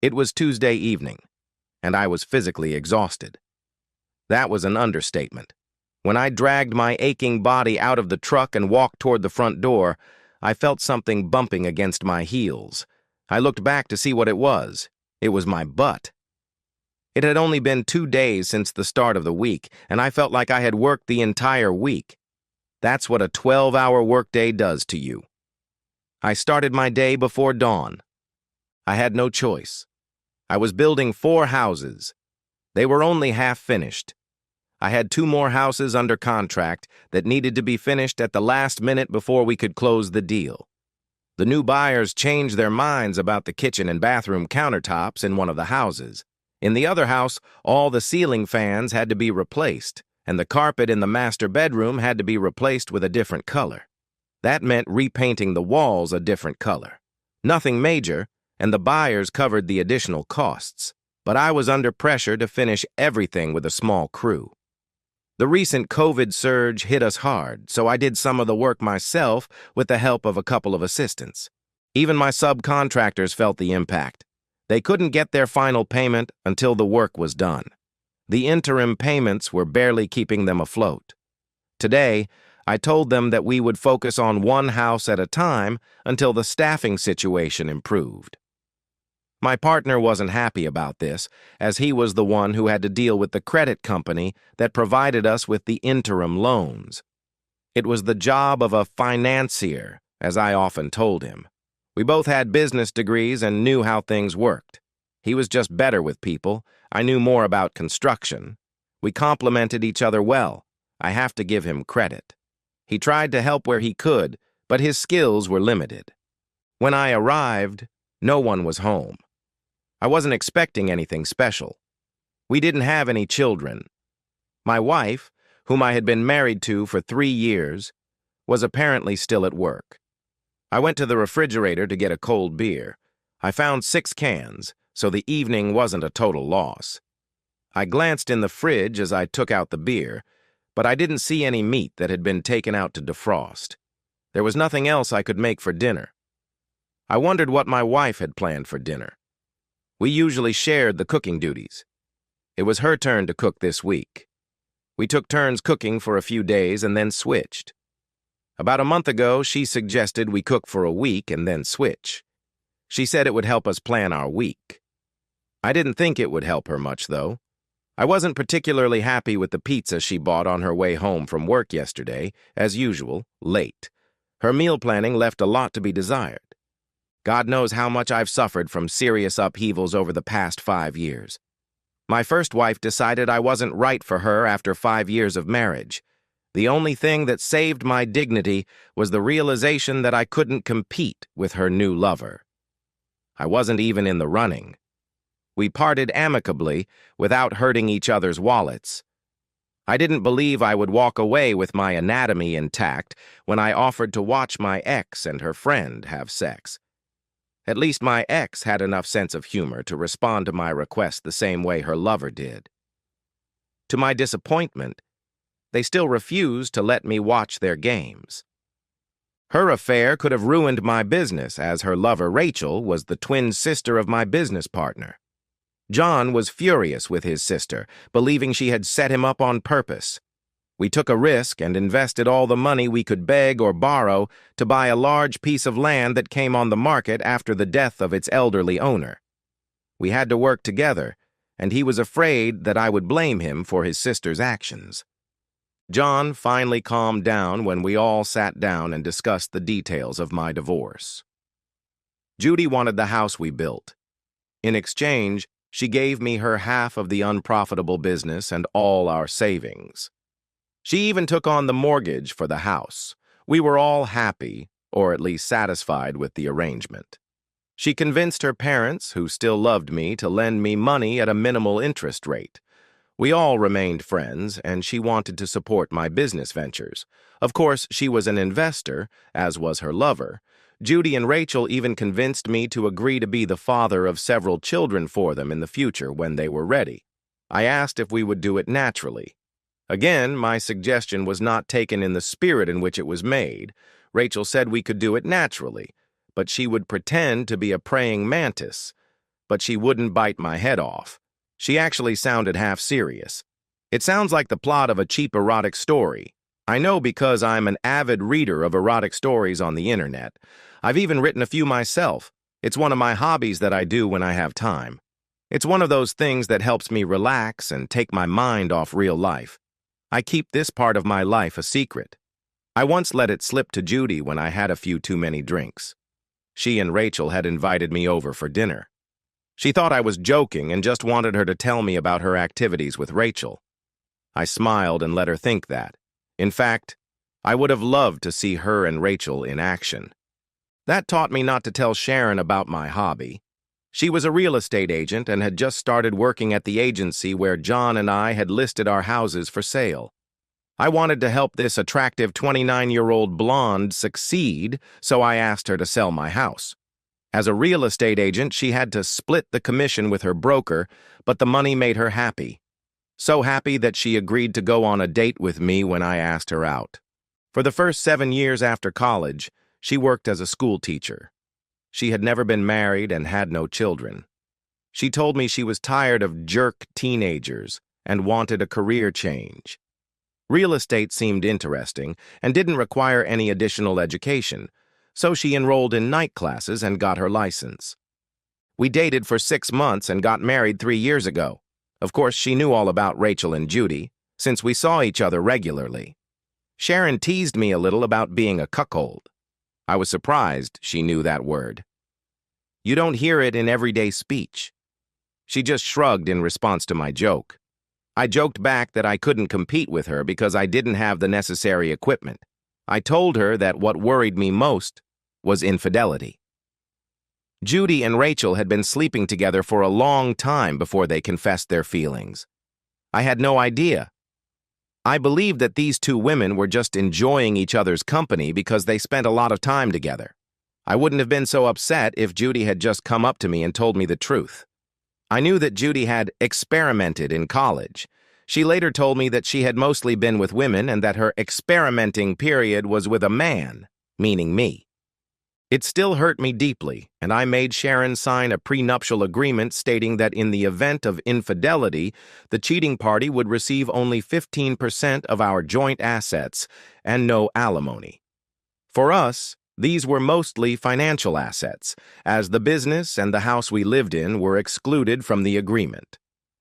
It was Tuesday evening, and I was physically exhausted. That was an understatement. When I dragged my aching body out of the truck and walked toward the front door, I felt something bumping against my heels. I looked back to see what it was. It was my butt. It had only been 2 days since the start of the week, and I felt like I had worked the entire week. That's what a 12-hour workday does to you. I started my day before dawn. I had no choice. I was building 4 houses. They were only half finished. I had 2 more houses under contract that needed to be finished at the last minute before we could close the deal. The new buyers changed their minds about the kitchen and bathroom countertops in one of the houses. In the other house, all the ceiling fans had to be replaced, and the carpet in the master bedroom had to be replaced with a different color. That meant repainting the walls a different color. Nothing major, and the buyers covered the additional costs. But I was under pressure to finish everything with a small crew. The recent COVID surge hit us hard, so I did some of the work myself with the help of a couple of assistants. Even my subcontractors felt the impact. They couldn't get their final payment until the work was done. The interim payments were barely keeping them afloat. Today, I told them that we would focus on one house at a time until the staffing situation improved. My partner wasn't happy about this, as he was the one who had to deal with the credit company that provided us with the interim loans. It was the job of a financier, as I often told him. We both had business degrees and knew how things worked. He was just better with people. I knew more about construction. We complemented each other well. I have to give him credit. He tried to help where he could, but his skills were limited. When I arrived, no one was home. I wasn't expecting anything special. We didn't have any children. My wife, whom I had been married to for 3 years, was apparently still at work. I went to the refrigerator to get a cold beer. I found 6 cans, so the evening wasn't a total loss. I glanced in the fridge as I took out the beer, but I didn't see any meat that had been taken out to defrost. There was nothing else I could make for dinner. I wondered what my wife had planned for dinner. We usually shared the cooking duties. It was her turn to cook this week. We took turns cooking for a few days and then switched. About a month ago, she suggested we cook for a week and then switch. She said it would help us plan our week. I didn't think it would help her much, though. I wasn't particularly happy with the pizza she bought on her way home from work yesterday, as usual, late. Her meal planning left a lot to be desired. God knows how much I've suffered from serious upheavals over the past 5 years. My first wife decided I wasn't right for her after 5 years of marriage. The only thing that saved my dignity was the realization that I couldn't compete with her new lover. I wasn't even in the running. We parted amicably without hurting each other's wallets. I didn't believe I would walk away with my anatomy intact when I offered to watch my ex and her friend have sex. At least my ex had enough sense of humor to respond to my request the same way her lover did. To my disappointment, they still refused to let me watch their games. Her affair could have ruined my business, as her lover, Rachel, was the twin sister of my business partner. John was furious with his sister, believing she had set him up on purpose. We took a risk and invested all the money we could beg or borrow to buy a large piece of land that came on the market after the death of its elderly owner. We had to work together, and he was afraid that I would blame him for his sister's actions. John finally calmed down when we all sat down and discussed the details of my divorce. Judy wanted the house we built. In exchange, she gave me her half of the unprofitable business and all our savings. She even took on the mortgage for the house. We were all happy, or at least satisfied with the arrangement. She convinced her parents, who still loved me, to lend me money at a minimal interest rate. We all remained friends, and she wanted to support my business ventures. Of course, she was an investor, as was her lover. Judy and Rachel even convinced me to agree to be the father of several children for them in the future when they were ready. I asked if we would do it naturally. Again, my suggestion was not taken in the spirit in which it was made. Rachel said we could do it naturally, but she would pretend to be a praying mantis. but she wouldn't bite my head off. She actually sounded half serious. It sounds like the plot of a cheap erotic story. I know because I'm an avid reader of erotic stories on the internet. I've even written a few myself. It's one of my hobbies that I do when I have time. It's one of those things that helps me relax and take my mind off real life. I keep this part of my life a secret. I once let it slip to Judy when I had a few too many drinks. She and Rachel had invited me over for dinner. She thought I was joking and just wanted her to tell me about her activities with Rachel. I smiled and let her think that. In fact, I would have loved to see her and Rachel in action. That taught me not to tell Sharon about my hobby. She was a real estate agent and had just started working at the agency where John and I had listed our houses for sale. I wanted to help this attractive 29-year-old blonde succeed, so I asked her to sell my house. As a real estate agent, she had to split the commission with her broker, but the money made her happy. So happy that she agreed to go on a date with me when I asked her out. For the first 7 years after college, she worked as a school teacher. She had never been married and had no children. She told me she was tired of jerk teenagers and wanted a career change. Real estate seemed interesting and didn't require any additional education, so she enrolled in night classes and got her license. We dated for 6 months and got married 3 years ago. Of course, she knew all about Rachel and Judy, since we saw each other regularly. Sharon teased me a little about being a cuckold. I was surprised she knew that word. You don't hear it in everyday speech. She just shrugged in response to my joke. I joked back that I couldn't compete with her because I didn't have the necessary equipment. I told her that what worried me most was infidelity. Judy and Rachel had been sleeping together for a long time before they confessed their feelings. I had no idea. I believed that these two women were just enjoying each other's company because they spent a lot of time together. I wouldn't have been so upset if Judy had just come up to me and told me the truth. I knew that Judy had experimented in college. She later told me that she had mostly been with women and that her experimenting period was with a man, meaning me. It still hurt me deeply, and I made Sharon sign a prenuptial agreement stating that in the event of infidelity, the cheating party would receive only 15% of our joint assets and no alimony. For us, these were mostly financial assets, as the business and the house we lived in were excluded from the agreement.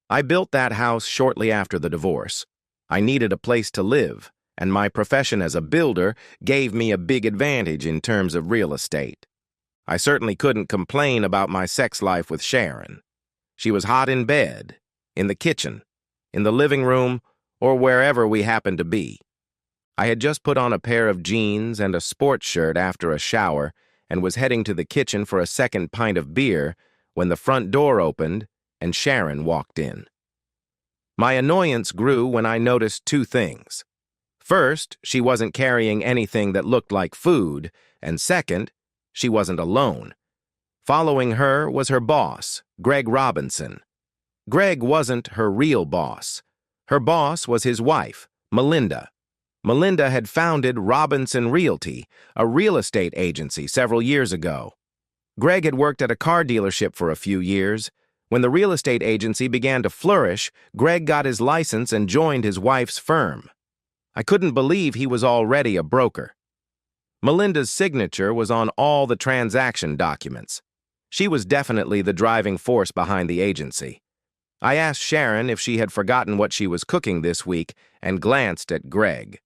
I built that house shortly after the divorce. I needed a place to live, and my profession as a builder gave me a big advantage in terms of real estate. I certainly couldn't complain about my sex life with Sharon. She was hot in bed, in the kitchen, in the living room, or wherever we happened to be. I had just put on a pair of jeans and a sports shirt after a shower and was heading to the kitchen for a second pint of beer when the front door opened and Sharon walked in. My annoyance grew when I noticed two things. First, she wasn't carrying anything that looked like food, and second, she wasn't alone. Following her was her boss, Greg Robinson. Greg wasn't her real boss. Her boss was his wife, Melinda. Melinda had founded Robinson Realty, a real estate agency, several years ago. Greg had worked at a car dealership for a few years. When the real estate agency began to flourish, Greg got his license and joined his wife's firm. I couldn't believe he was already a broker. Melinda's signature was on all the transaction documents. She was definitely the driving force behind the agency. I asked Sharon if she had forgotten what she was cooking this week and glanced at Greg.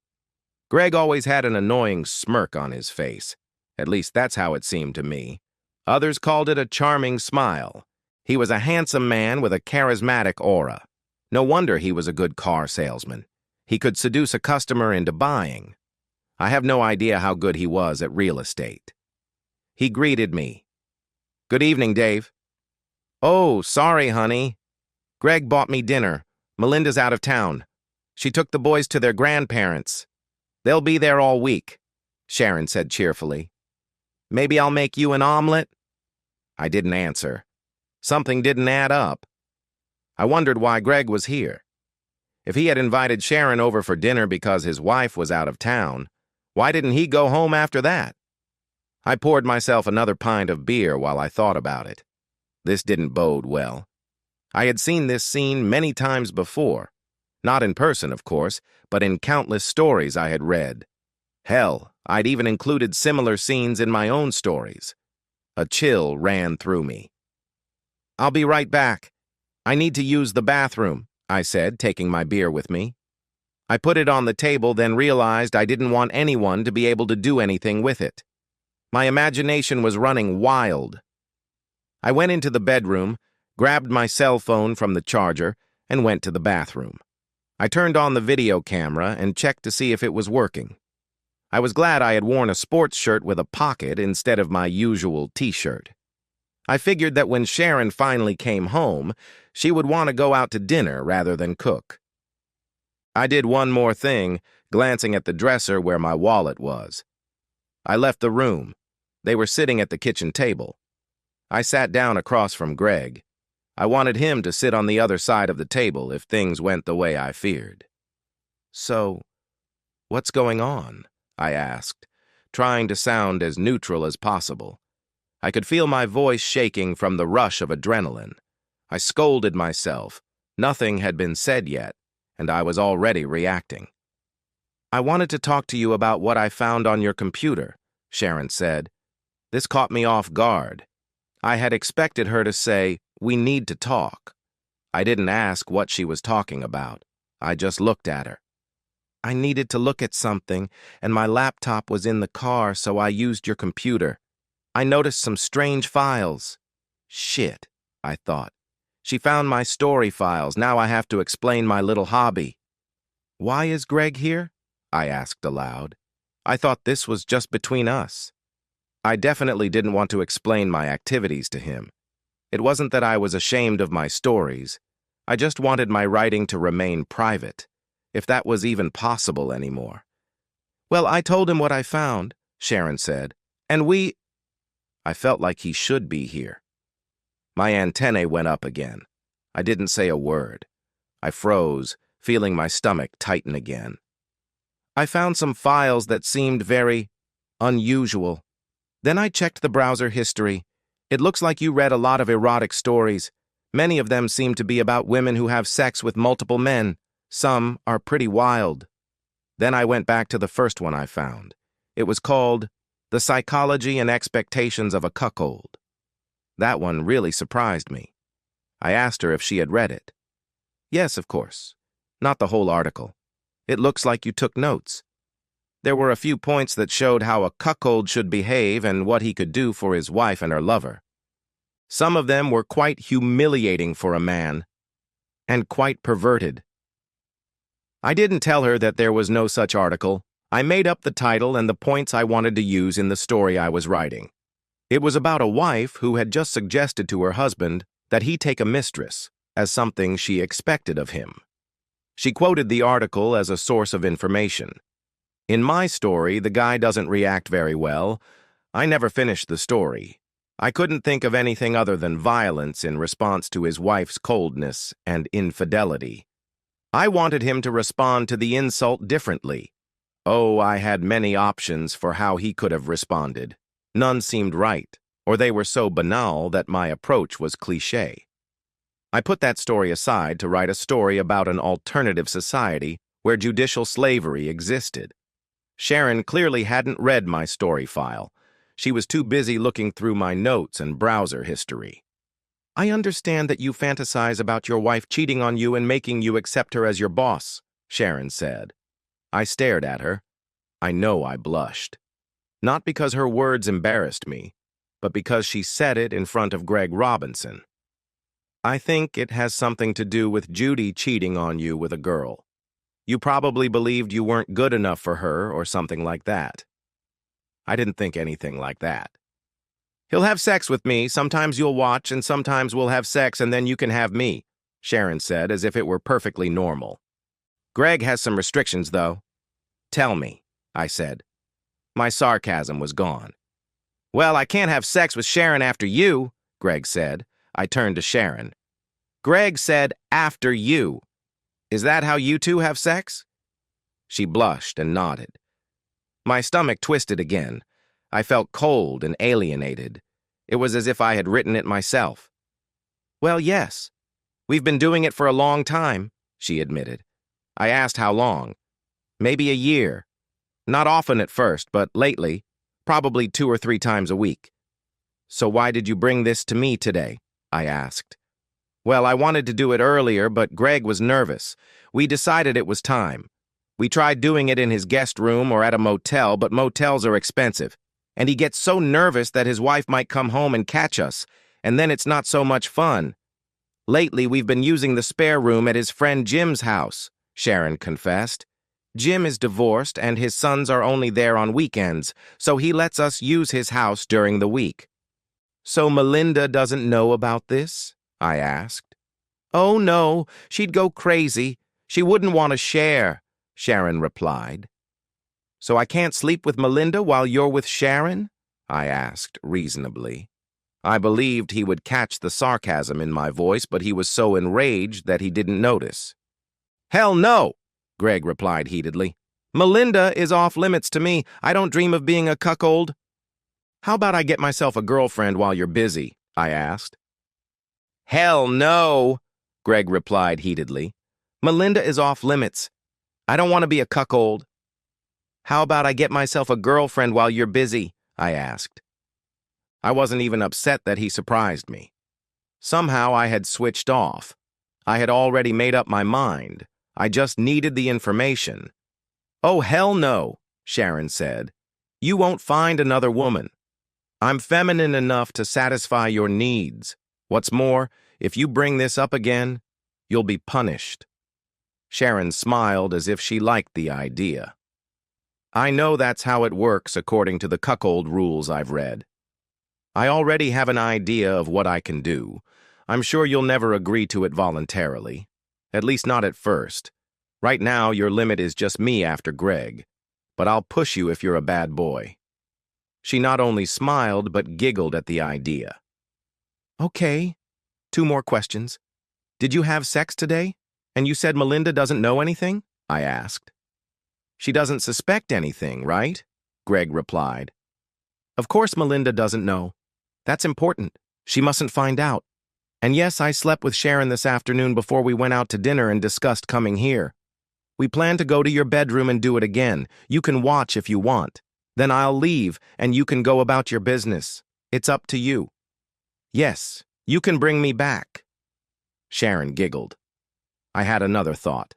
Greg always had an annoying smirk on his face. At least that's how it seemed to me. Others called it a charming smile. He was a handsome man with a charismatic aura. No wonder he was a good car salesman. He could seduce a customer into buying. I have no idea how good he was at real estate. He greeted me. "Good evening, Dave." "Oh, sorry, honey. Greg bought me dinner. Melinda's out of town. She took the boys to their grandparents. They'll be there all week," Sharon said cheerfully. "Maybe I'll make you an omelet?" I didn't answer. Something didn't add up. I wondered why Greg was here. If he had invited Sharon over for dinner because his wife was out of town, why didn't he go home after that? I poured myself another pint of beer while I thought about it. This didn't bode well. I had seen this scene many times before. Not in person, of course, but in countless stories I had read. Hell, I'd even included similar scenes in my own stories. A chill ran through me. "I'll be right back. I need to use the bathroom," I said, taking my beer with me. I put it on the table, then realized I didn't want anyone to be able to do anything with it. My imagination was running wild. I went into the bedroom, grabbed my cell phone from the charger, and went to the bathroom. I turned on the video camera and checked to see if it was working. I was glad I had worn a sports shirt with a pocket instead of my usual t-shirt. I figured that when Sharon finally came home, she would want to go out to dinner rather than cook. I did one more thing, glancing at the dresser where my wallet was. I left the room. They were sitting at the kitchen table. I sat down across from Greg. I wanted him to sit on the other side of the table if things went the way I feared. "So, what's going on?" I asked, trying to sound as neutral as possible. I could feel my voice shaking from the rush of adrenaline. I scolded myself. Nothing had been said yet, and I was already reacting. "I wanted to talk to you about what I found on your computer," Sharon said. This caught me off guard. I had expected her to say, "We need to talk." I didn't ask what she was talking about. I just looked at her. "I needed to look at something, and my laptop was in the car, so I used your computer. I noticed some strange files." Shit, I thought. She found my story files. Now I have to explain my little hobby. "Why is Greg here?" I asked aloud. I thought this was just between us. I definitely didn't want to explain my activities to him. It wasn't that I was ashamed of my stories. I just wanted my writing to remain private, if that was even possible anymore. "Well, I told him what I found," Sharon said, "and I felt like he should be here. My antennae went up again. I didn't say a word. I froze, feeling my stomach tighten again. "I found some files that seemed very unusual. Then I checked the browser history. It looks like you read a lot of erotic stories. Many of them seem to be about women who have sex with multiple men. Some are pretty wild." Then I went back to the first one I found. It was called "The Psychology and Expectations of a Cuckold." That one really surprised me. I asked her if she had read it. "Yes, of course. Not the whole article. It looks like you took notes. There were a few points that showed how a cuckold should behave and what he could do for his wife and her lover. Some of them were quite humiliating for a man, and quite perverted." I didn't tell her that there was no such article. I made up the title and the points I wanted to use in the story I was writing. It was about a wife who had just suggested to her husband that he take a mistress, as something she expected of him. She quoted the article as a source of information. In my story, the guy doesn't react very well. I never finished the story. I couldn't think of anything other than violence in response to his wife's coldness and infidelity. I wanted him to respond to the insult differently. Oh, I had many options for how he could have responded. None seemed right, or they were so banal that my approach was cliché. I put that story aside to write a story about an alternative society where judicial slavery existed. Sharon clearly hadn't read my story file. She was too busy looking through my notes and browser history. "I understand that you fantasize about your wife cheating on you and making you accept her as your boss," Sharon said. I stared at her. I know I blushed. Not because her words embarrassed me, but because she said it in front of Greg Robinson. "I think it has something to do with Judy cheating on you with a girl. You probably believed you weren't good enough for her or something like that." I didn't think anything like that. "He'll have sex with me, sometimes you'll watch, and sometimes we'll have sex and then you can have me," Sharon said as if it were perfectly normal. "Greg has some restrictions, though." "Tell me," I said. My sarcasm was gone. "Well, I can't have sex with Sharon after you," Greg said. I turned to Sharon. "Greg said, after you. Is that how you two have sex?" She blushed and nodded. My stomach twisted again. I felt cold and alienated. It was as if I had written it myself. Well, yes. We've been doing it for a long time, she admitted. I asked how long. Maybe a year. Not often at first, but lately, probably 2 or 3 times a week. So why did you bring this to me today? I asked. Well, I wanted to do it earlier, but Greg was nervous. We decided it was time. We tried doing it in his guest room or at a motel, but motels are expensive. And he gets so nervous that his wife might come home and catch us, and then it's not so much fun. Lately, we've been using the spare room at his friend Jim's house, Sharon confessed. Jim is divorced and his sons are only there on weekends, so he lets us use his house during the week. So Melinda doesn't know about this? I asked. Oh, no, she'd go crazy. She wouldn't want to share, Sharon replied. So I can't sleep with Melinda while you're with Sharon? I asked reasonably. I believed he would catch the sarcasm in my voice, but he was so enraged that he didn't notice. Hell no, Greg replied heatedly. Melinda is off limits to me. I don't dream of being a cuckold. How about I get myself a girlfriend while you're busy? I asked. Hell no, Greg replied heatedly. Melinda is off limits. I don't want to be a cuckold. How about I get myself a girlfriend while you're busy? I asked. I wasn't even upset that he surprised me. Somehow I had switched off. I had already made up my mind. I just needed the information. Oh, hell no, Sharon said. You won't find another woman. I'm feminine enough to satisfy your needs. What's more, if you bring this up again, you'll be punished. Sharon smiled as if she liked the idea. I know that's how it works according to the cuckold rules I've read. I already have an idea of what I can do. I'm sure you'll never agree to it voluntarily. At least not at first. Right now, your limit is just me after Greg. But I'll push you if you're a bad boy. She not only smiled, but giggled at the idea. Okay. 2 more questions. Did you have sex today? And you said Melinda doesn't know anything? I asked. She doesn't suspect anything, right? Greg replied. Of course Melinda doesn't know. That's important. She mustn't find out. And yes, I slept with Sharon this afternoon before we went out to dinner and discussed coming here. We plan to go to your bedroom and do it again. You can watch if you want. Then I'll leave and you can go about your business. It's up to you. Yes, you can bring me back. Sharon giggled. I had another thought.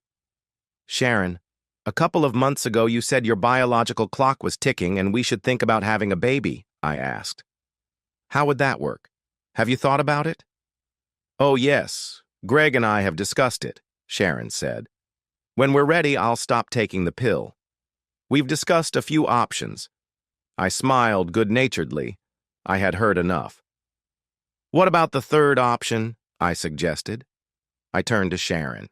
Sharon, a couple of months ago you said your biological clock was ticking and we should think about having a baby, I asked. How would that work? Have you thought about it? Oh, yes. Greg and I have discussed it, Sharon said. When we're ready, I'll stop taking the pill. We've discussed a few options. I smiled good-naturedly. I had heard enough. What about the third option? I suggested. I turned to Sharon.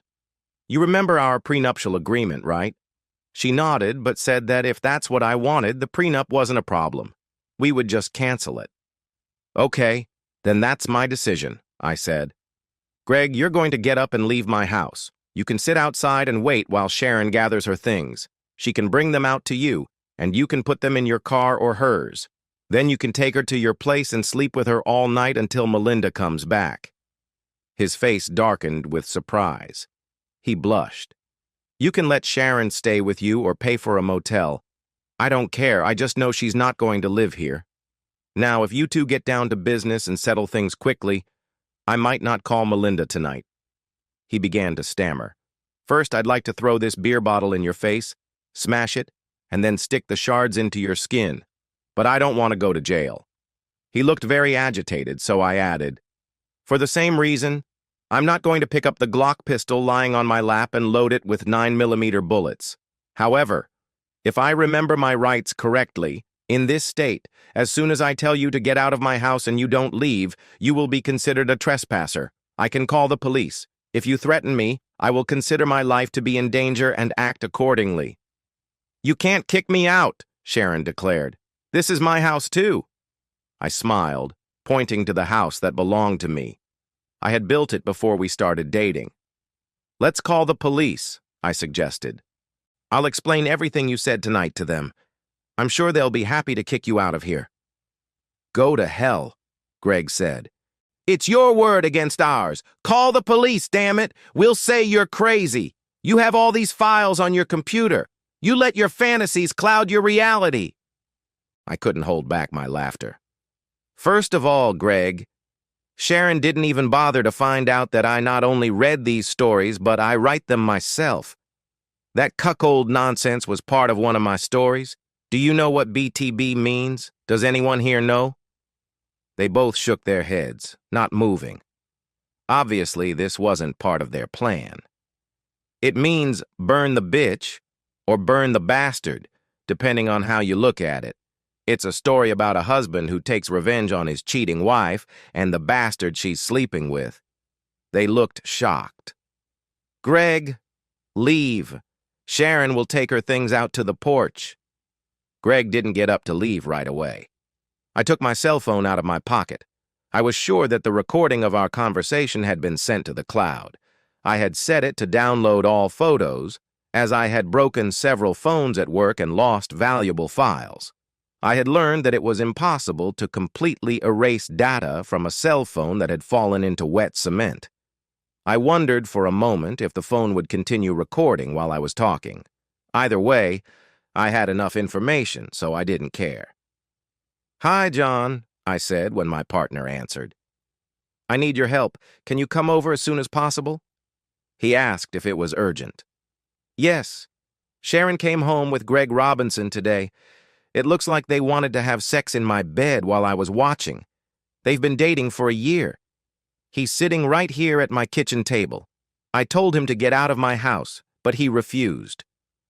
You remember our prenuptial agreement, right? She nodded, but said that if that's what I wanted, the prenup wasn't a problem. We would just cancel it. Okay, then that's my decision, I said. Greg, you're going to get up and leave my house. You can sit outside and wait while Sharon gathers her things. She can bring them out to you, and you can put them in your car or hers. Then you can take her to your place and sleep with her all night until Melinda comes back. His face darkened with surprise. He blushed. You can let Sharon stay with you or pay for a motel. I don't care, I just know she's not going to live here. Now, if you two get down to business and settle things quickly, I might not call Melinda tonight. He began to stammer. First, I'd like to throw this beer bottle in your face, smash it, and then stick the shards into your skin. But I don't want to go to jail. He looked very agitated, so I added, for the same reason, I'm not going to pick up the Glock pistol lying on my lap and load it with 9mm bullets. However, if I remember my rights correctly, in this state, as soon as I tell you to get out of my house and you don't leave, you will be considered a trespasser. I can call the police. If you threaten me, I will consider my life to be in danger and act accordingly. You can't kick me out, Sharon declared. This is my house too. I smiled, pointing to the house that belonged to me. I had built it before we started dating. Let's call the police, I suggested. I'll explain everything you said tonight to them. I'm sure they'll be happy to kick you out of here. Go to hell, Greg said. It's your word against ours. Call the police, damn it. We'll say you're crazy. You have all these files on your computer. You let your fantasies cloud your reality. I couldn't hold back my laughter. First of all, Greg, Sharon didn't even bother to find out that I not only read these stories, but I write them myself. That cuckold nonsense was part of one of my stories. Do you know what BTB means? Does anyone here know? They both shook their heads, not moving. Obviously, this wasn't part of their plan. It means burn the bitch or burn the bastard, depending on how you look at it. It's a story about a husband who takes revenge on his cheating wife and the bastard she's sleeping with. They looked shocked. Greg, leave. Sharon will take her things out to the porch. Greg didn't get up to leave right away. I took my cell phone out of my pocket. I was sure that the recording of our conversation had been sent to the cloud. I had set it to download all photos, as I had broken several phones at work and lost valuable files. I had learned that it was impossible to completely erase data from a cell phone that had fallen into wet cement. I wondered for a moment if the phone would continue recording while I was talking. Either way, I had enough information, so I didn't care. "Hi, John," I said when my partner answered. "I need your help. Can you come over as soon as possible?" He asked if it was urgent. "Yes. Sharon came home with Greg Robinson today. It looks like they wanted to have sex in my bed while I was watching. They've been dating for a year. He's sitting right here at my kitchen table. I told him to get out of my house, but he refused.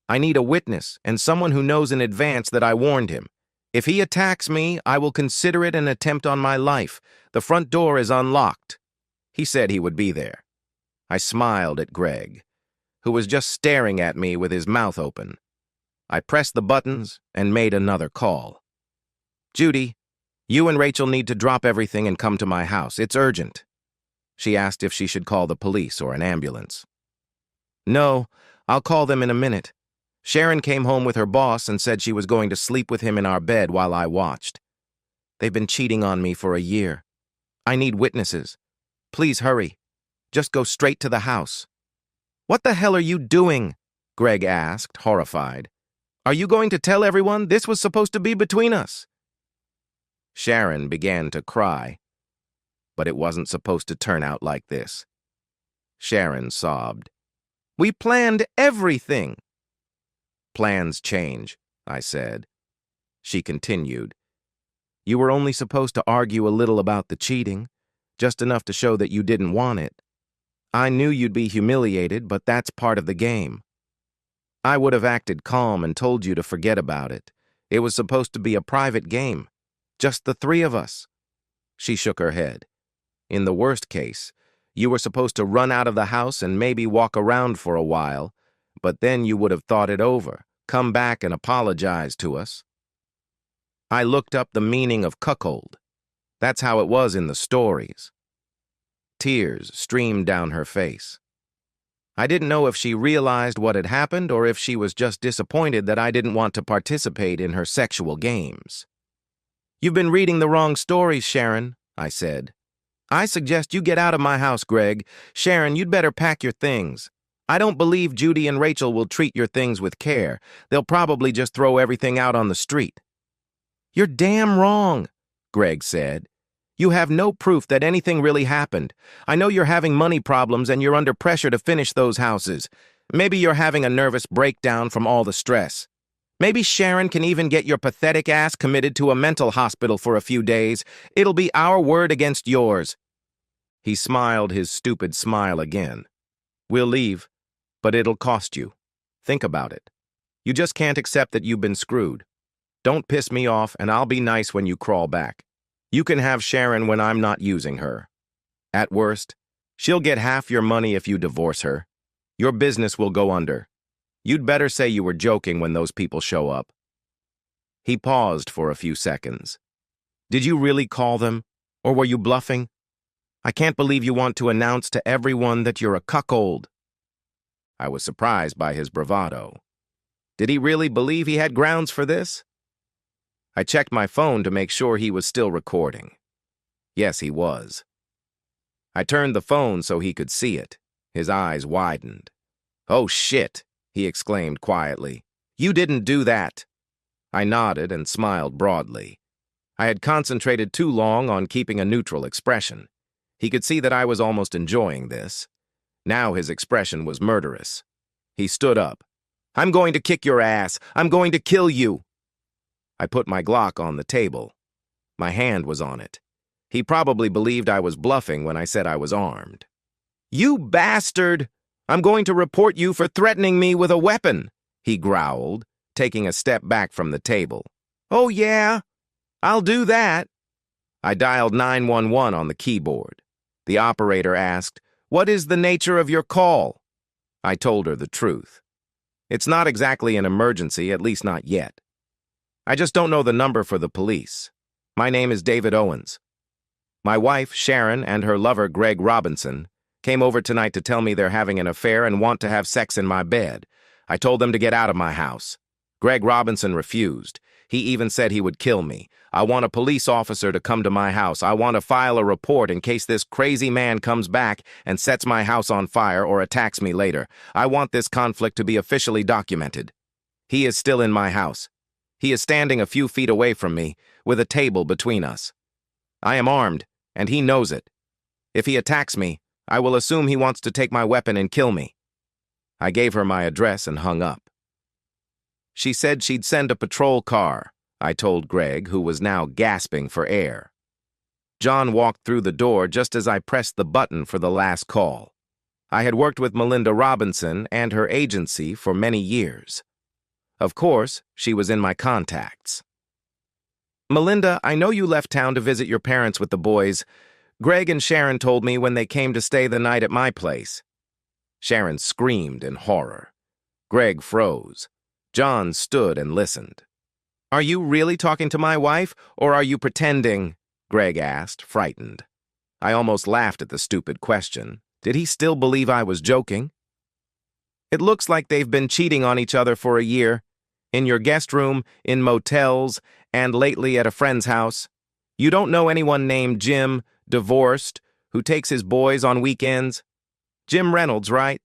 I need a witness and someone who knows in advance that I warned him. If he attacks me, I will consider it an attempt on my life. The front door is unlocked." He said he would be there. I smiled at Greg, who was just staring at me with his mouth open. I pressed the buttons and made another call. "Judy, you and Rachel need to drop everything and come to my house. It's urgent." She asked if she should call the police or an ambulance. "No, I'll call them in a minute. Sharon came home with her boss and said she was going to sleep with him in our bed while I watched. They've been cheating on me for a year. I need witnesses. Please hurry. Just go straight to the house." "What the hell are you doing?" Greg asked, horrified. "Are you going to tell everyone? This was supposed to be between us." Sharon began to cry, but it wasn't supposed to turn out like this. Sharon sobbed. "We planned everything." "Plans change," I said. She continued. "You were only supposed to argue a little about the cheating, just enough to show that you didn't want it. I knew you'd be humiliated, but that's part of the game. I would have acted calm and told you to forget about it. It was supposed to be a private game, just the three of us." She shook her head. "In the worst case, you were supposed to run out of the house and maybe walk around for a while, but then you would have thought it over, come back and apologize to us." I looked up the meaning of cuckold. That's how it was in the stories. Tears streamed down her face. I didn't know if she realized what had happened or if she was just disappointed that I didn't want to participate in her sexual games. "You've been reading the wrong stories, Sharon," I said. "I suggest you get out of my house, Greg. Sharon, you'd better pack your things. I don't believe Judy and Rachel will treat your things with care. They'll probably just throw everything out on the street." "You're damn wrong," Greg said. "You have no proof that anything really happened. I know you're having money problems and you're under pressure to finish those houses. Maybe you're having a nervous breakdown from all the stress. Maybe Sharon can even get your pathetic ass committed to a mental hospital for a few days. It'll be our word against yours." He smiled his stupid smile again. "We'll leave, but it'll cost you. Think about it. You just can't accept that you've been screwed. Don't piss me off, and I'll be nice when you crawl back. You can have Sharon when I'm not using her. At worst, she'll get half your money if you divorce her. Your business will go under. You'd better say you were joking when those people show up." He paused for a few seconds. "Did you really call them, or were you bluffing? I can't believe you want to announce to everyone that you're a cuckold." I was surprised by his bravado. Did he really believe he had grounds for this? I checked my phone to make sure he was still recording. Yes, he was. I turned the phone so he could see it. His eyes widened. "Oh, shit," he exclaimed quietly. "You didn't do that." I nodded and smiled broadly. I had concentrated too long on keeping a neutral expression. He could see that I was almost enjoying this. Now his expression was murderous. He stood up. "I'm going to kick your ass. I'm going to kill you." I put my Glock on the table. My hand was on it. He probably believed I was bluffing when I said I was armed. "You bastard! I'm going to report you for threatening me with a weapon," he growled, taking a step back from the table. "Oh, yeah? I'll do that." I dialed 911 on the keyboard. The operator asked, "What is the nature of your call?" I told her the truth. "It's not exactly an emergency, at least not yet. I just don't know the number for the police. My name is David Owens. My wife, Sharon, and her lover, Greg Robinson, came over tonight to tell me they're having an affair and want to have sex in my bed. I told them to get out of my house. Greg Robinson refused. He even said he would kill me. I want a police officer to come to my house. I want to file a report in case this crazy man comes back and sets my house on fire or attacks me later. I want this conflict to be officially documented. He is still in my house. He is standing a few feet away from me, with a table between us. I am armed, and he knows it. If he attacks me, I will assume he wants to take my weapon and kill me." I gave her my address and hung up. She said she'd send a patrol car, I told Greg, who was now gasping for air. John walked through the door just as I pressed the button for the last call. I had worked with Melinda Robinson and her agency for many years. Of course, she was in my contacts. "Melinda, I know you left town to visit your parents with the boys. Greg and Sharon told me when they came to stay the night at my place." Sharon screamed in horror. Greg froze. John stood and listened. "Are you really talking to my wife, or are you pretending?" Greg asked, frightened. I almost laughed at the stupid question. Did he still believe I was joking? "It looks like they've been cheating on each other for a year. In your guest room, in motels, and lately at a friend's house. You don't know anyone named Jim, divorced, who takes his boys on weekends? Jim Reynolds, right?"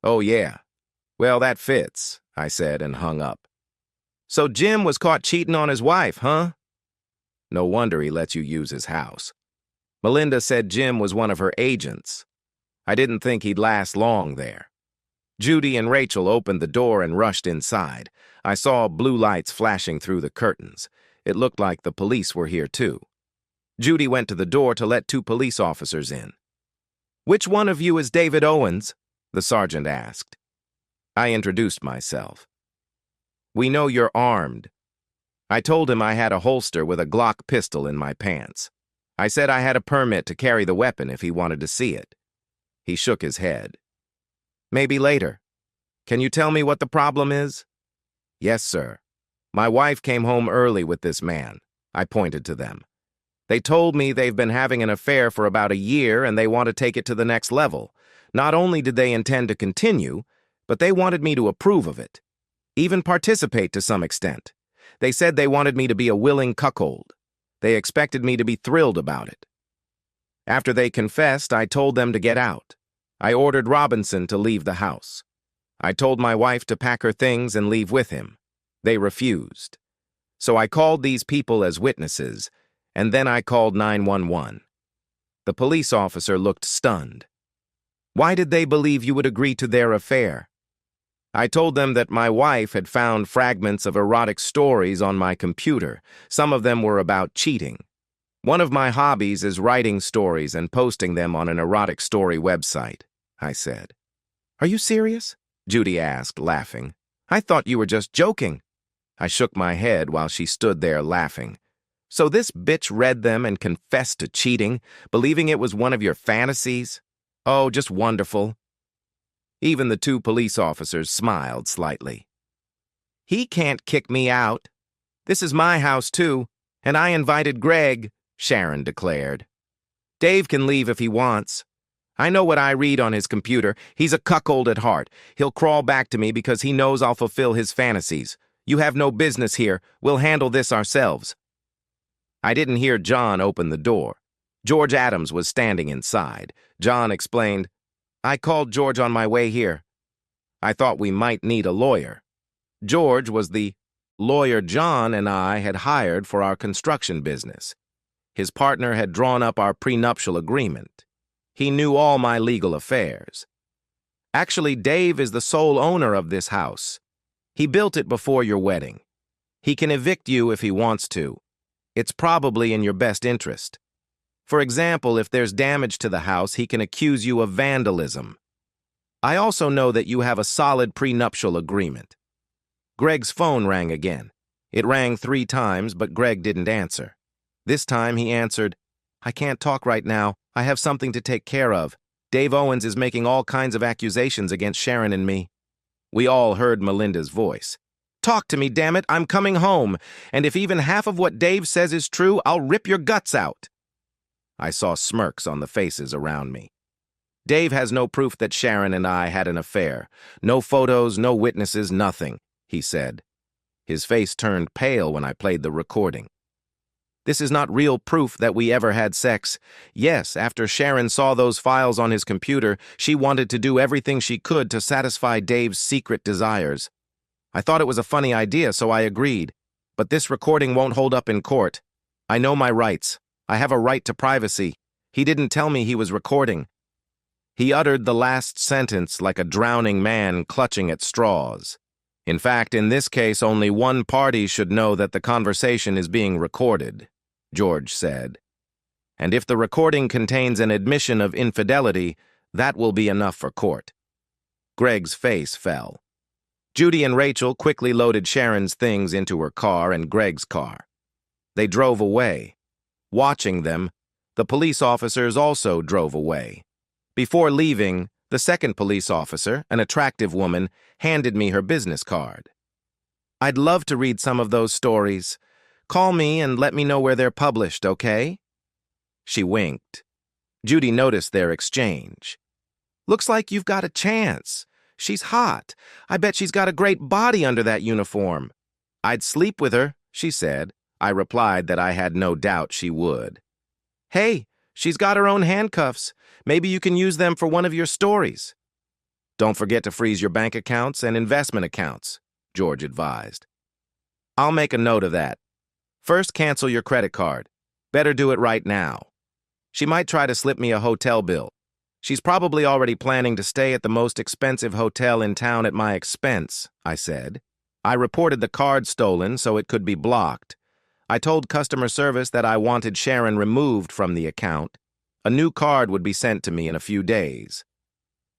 "Oh, yeah. Well, that fits," I said and hung up. "So Jim was caught cheating on his wife, huh?" "No wonder he lets you use his house. Melinda said Jim was one of her agents. I didn't think he'd last long there." Judy and Rachel opened the door and rushed inside. I saw blue lights flashing through the curtains. It looked like the police were here too. Judy went to the door to let 2 police officers in. "Which one of you is David Owens?" the sergeant asked. I introduced myself. "We know you're armed." I told him I had a holster with a Glock pistol in my pants. I said I had a permit to carry the weapon if he wanted to see it. He shook his head. "Maybe later. Can you tell me what the problem is?" "Yes, sir. My wife came home early with this man." I pointed to them. "They told me they've been having an affair for about a year and they want to take it to the next level. Not only did they intend to continue, but they wanted me to approve of it, even participate to some extent. They said they wanted me to be a willing cuckold. They expected me to be thrilled about it. After they confessed, I told them to get out. I ordered Robinson to leave the house. I told my wife to pack her things and leave with him. They refused. So I called these people as witnesses, and then I called 911. The police officer looked stunned. Why did they believe you would agree to their affair? I told them that my wife had found fragments of erotic stories on my computer. Some of them were about cheating. One of my hobbies is writing stories and posting them on an erotic story website, I said. Are you serious? Judy asked, laughing. I thought you were just joking. I shook my head while she stood there laughing. So this bitch read them and confessed to cheating, believing it was one of your fantasies? Oh, just wonderful. Even the two police officers smiled slightly. He can't kick me out. This is my house, too, and I invited Greg, Sharon declared. Dave can leave if he wants. I know what I read on his computer. He's a cuckold at heart. He'll crawl back to me because he knows I'll fulfill his fantasies. You have no business here. We'll handle this ourselves. I didn't hear John open the door. George Adams was standing inside. John explained, "I called George on my way here. I thought we might need a lawyer." George was the lawyer John and I had hired for our construction business. His partner had drawn up our prenuptial agreement. He knew all my legal affairs. "Actually, Dave is the sole owner of this house. He built it before your wedding. He can evict you if he wants to. It's probably in your best interest. For example, if there's damage to the house, he can accuse you of vandalism. I also know that you have a solid prenuptial agreement." Greg's phone rang again. It rang 3 times, but Greg didn't answer. This time he answered, "I can't talk right now. I have something to take care of. Dave Owens is making all kinds of accusations against Sharon and me." We all heard Melinda's voice. "Talk to me, damn it. I'm coming home. And if even half of what Dave says is true, I'll rip your guts out." I saw smirks on the faces around me. "Dave has no proof that Sharon and I had an affair. No photos, no witnesses, nothing," he said. His face turned pale when I played the recording. "This is not real proof that we ever had sex. Yes, after Sharon saw those files on his computer, she wanted to do everything she could to satisfy Dave's secret desires. I thought it was a funny idea, so I agreed. But this recording won't hold up in court. I know my rights. I have a right to privacy. He didn't tell me he was recording." He uttered the last sentence like a drowning man clutching at straws. "In fact, in this case, only one party should know that the conversation is being recorded," George said. "And if the recording contains an admission of infidelity, that will be enough for court." Greg's face fell. Judy and Rachel quickly loaded Sharon's things into her car and Greg's car. They drove away. Watching them, the police officers also drove away. Before leaving, the second police officer, an attractive woman, handed me her business card. "I'd love to read some of those stories. Call me and let me know where they're published, okay?" She winked. Judy noticed their exchange. "Looks like you've got a chance. She's hot. I bet she's got a great body under that uniform." "I'd sleep with her," she said. I replied that I had no doubt she would. "Hey, she's got her own handcuffs. Maybe you can use them for one of your stories." "Don't forget to freeze your bank accounts and investment accounts," George advised. "I'll make a note of that. First, cancel your credit card. Better do it right now. She might try to slip me a hotel bill. She's probably already planning to stay at the most expensive hotel in town at my expense," I said. I reported the card stolen so it could be blocked. I told customer service that I wanted Sharon removed from the account. A new card would be sent to me in a few days.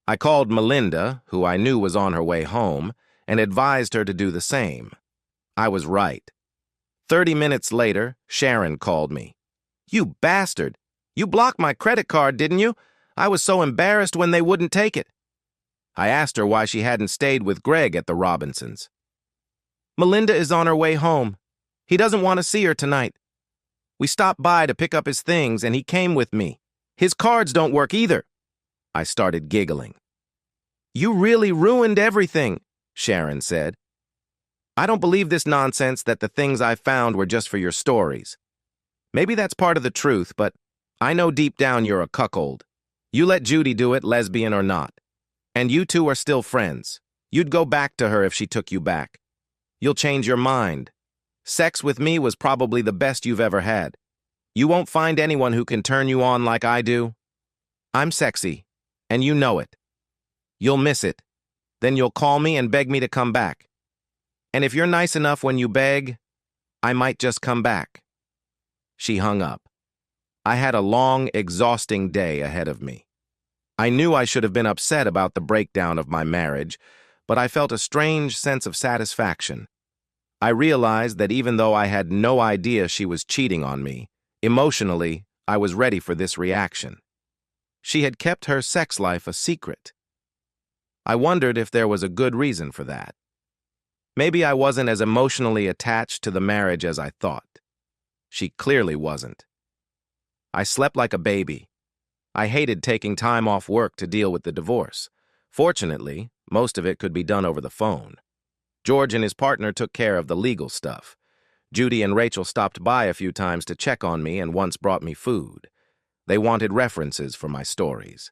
I called Melinda, who I knew was on her way home, and advised her to do the same. I was right. 30 minutes later, Sharon called me. "You bastard! You blocked my credit card, didn't you? I was so embarrassed when they wouldn't take it." I asked her why she hadn't stayed with Greg at the Robinsons. "Melinda is on her way home. He doesn't want to see her tonight. We stopped by to pick up his things, and he came with me. His cards don't work either." I started giggling. "You really ruined everything," Sharon said. "I don't believe this nonsense that the things I found were just for your stories. Maybe that's part of the truth, but I know deep down you're a cuckold. You let Judy do it, lesbian or not. And you two are still friends. You'd go back to her if she took you back. You'll change your mind. Sex with me was probably the best you've ever had. You won't find anyone who can turn you on like I do. I'm sexy, and you know it. You'll miss it. Then you'll call me and beg me to come back. And if you're nice enough when you beg, I might just come back." She hung up. I had a long, exhausting day ahead of me. I knew I should have been upset about the breakdown of my marriage, but I felt a strange sense of satisfaction. I realized that even though I had no idea she was cheating on me, emotionally, I was ready for this reaction. She had kept her sex life a secret. I wondered if there was a good reason for that. Maybe I wasn't as emotionally attached to the marriage as I thought. She clearly wasn't. I slept like a baby. I hated taking time off work to deal with the divorce. Fortunately, most of it could be done over the phone. George and his partner took care of the legal stuff. Judy and Rachel stopped by a few times to check on me and once brought me food. They wanted references for my stories.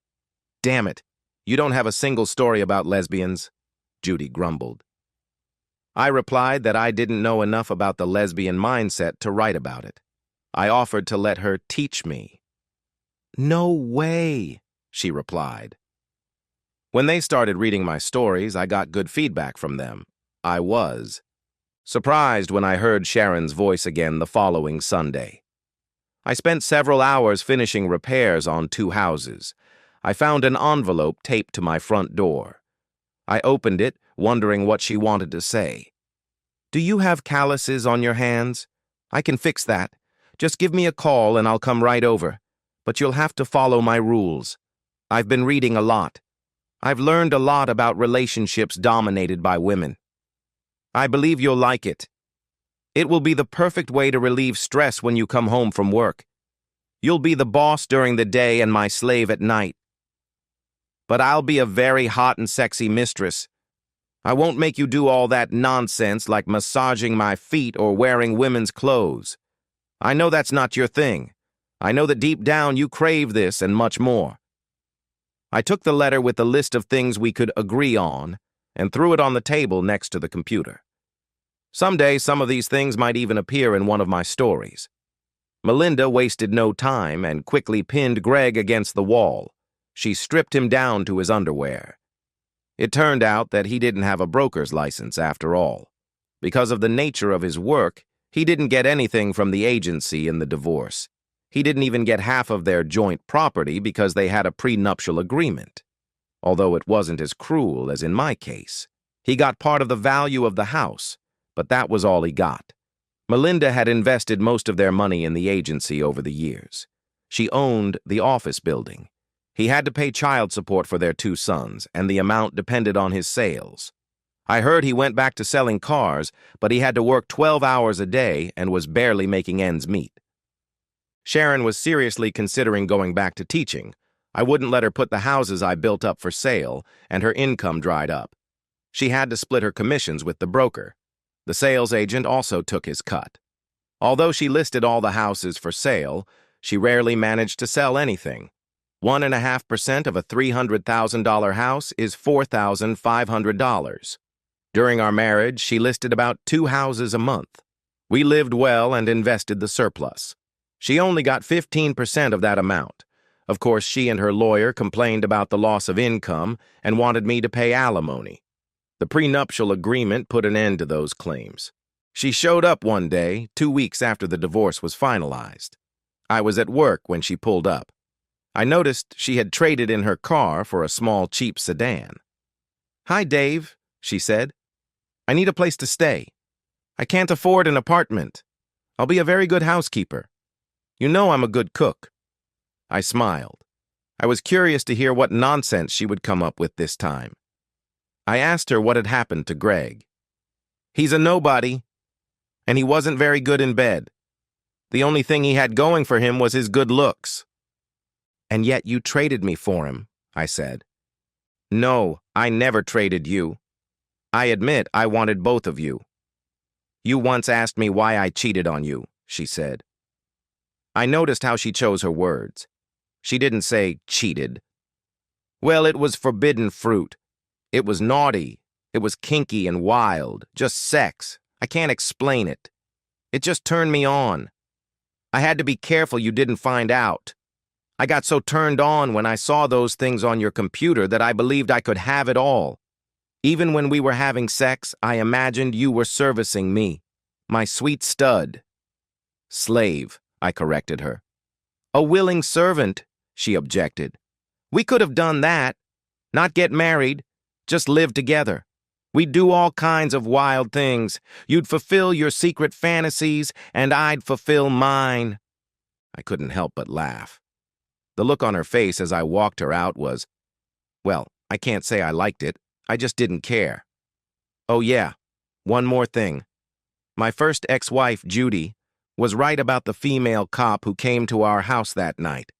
"Damn it, you don't have a single story about lesbians," Judy grumbled. I replied that I didn't know enough about the lesbian mindset to write about it. I offered to let her teach me. "No way," she replied. When they started reading my stories, I got good feedback from them. I was surprised when I heard Sharon's voice again the following Sunday. I spent several hours finishing repairs on 2 houses. I found an envelope taped to my front door. I opened it, wondering what she wanted to say. "Do you have calluses on your hands? I can fix that. Just give me a call and I'll come right over. But you'll have to follow my rules. I've been reading a lot. I've learned a lot about relationships dominated by women. I believe you'll like it. It will be the perfect way to relieve stress when you come home from work. You'll be the boss during the day and my slave at night. But I'll be a very hot and sexy mistress. I won't make you do all that nonsense like massaging my feet or wearing women's clothes. I know that's not your thing. I know that deep down you crave this and much more." I took the letter with the list of things we could agree on and threw it on the table next to the computer. Someday, some of these things might even appear in one of my stories. Melinda wasted no time and quickly pinned Greg against the wall. She stripped him down to his underwear. It turned out that he didn't have a broker's license after all. Because of the nature of his work, he didn't get anything from the agency in the divorce. He didn't even get half of their joint property because they had a prenuptial agreement. Although it wasn't as cruel as in my case. He got part of the value of the house, but that was all he got. Melinda had invested most of their money in the agency over the years. She owned the office building. He had to pay child support for their 2 sons, and the amount depended on his sales. I heard he went back to selling cars, but he had to work 12 hours a day and was barely making ends meet. Sharon was seriously considering going back to teaching. I wouldn't let her put the houses I built up for sale, and her income dried up. She had to split her commissions with the broker. The sales agent also took his cut. Although she listed all the houses for sale, she rarely managed to sell anything. 1.5% of a $300,000 house is $4,500. During our marriage, she listed about 2 houses a month. We lived well and invested the surplus. She only got 15% of that amount. Of course, she and her lawyer complained about the loss of income and wanted me to pay alimony. The prenuptial agreement put an end to those claims. She showed up one day, 2 weeks after the divorce was finalized. I was at work when she pulled up. I noticed she had traded in her car for a small, cheap sedan. "Hi, Dave," she said. "I need a place to stay. I can't afford an apartment. I'll be a very good housekeeper. You know I'm a good cook." I smiled. I was curious to hear what nonsense she would come up with this time. I asked her what had happened to Greg. "He's a nobody, and he wasn't very good in bed. The only thing he had going for him was his good looks." "And yet you traded me for him," I said. "No, I never traded you. I admit I wanted both of you. You once asked me why I cheated on you," she said. I noticed how she chose her words. She didn't say cheated. "Well, it was forbidden fruit. It was naughty. It was kinky and wild. Just sex. I can't explain it. It just turned me on. I had to be careful you didn't find out. I got so turned on when I saw those things on your computer that I believed I could have it all. Even when we were having sex, I imagined you were servicing me. My sweet stud." "Slave," I corrected her. "A willing servant," she objected. "We could have done that. Not get married. Just live together. We'd do all kinds of wild things. You'd fulfill your secret fantasies, and I'd fulfill mine." I couldn't help but laugh. The look on her face as I walked her out was, well, I can't say I liked it. I just didn't care. Oh yeah, one more thing. My first ex-wife, Judy, was right about the female cop who came to our house that night.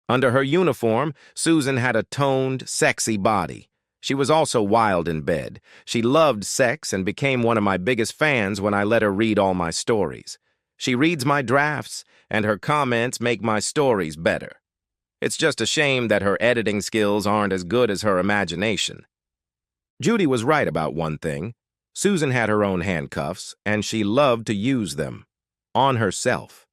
Under her uniform, Susan had a toned, sexy body. She was also wild in bed. She loved sex and became one of my biggest fans when I let her read all my stories. She reads my drafts, and her comments make my stories better. It's just a shame that her editing skills aren't as good as her imagination. Judy was right about one thing. Susan had her own handcuffs, and she loved to use them. On herself.